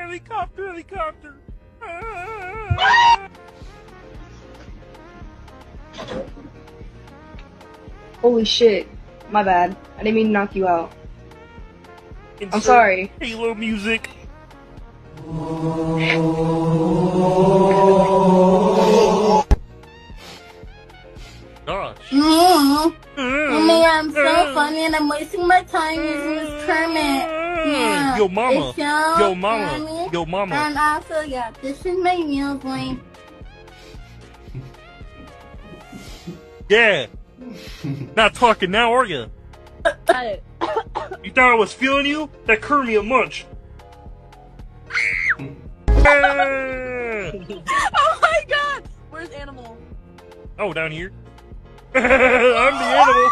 Helicopter, helicopter. Ah. Holy shit. My bad. I didn't mean to knock you out. I'm sorry. Halo music. Gosh. Oh my god, I'm so funny and I'm wasting my time using this Kermit. Yeah, Yo, mama. it's so Yo, mama. funny. Yo, mama. And also, yeah, this is my meal point. Yeah. Not talking now, are you? You thought I was feeling you? That Kermit a munch. Oh my god! Where's Animal? Oh, down here. I'm the animal.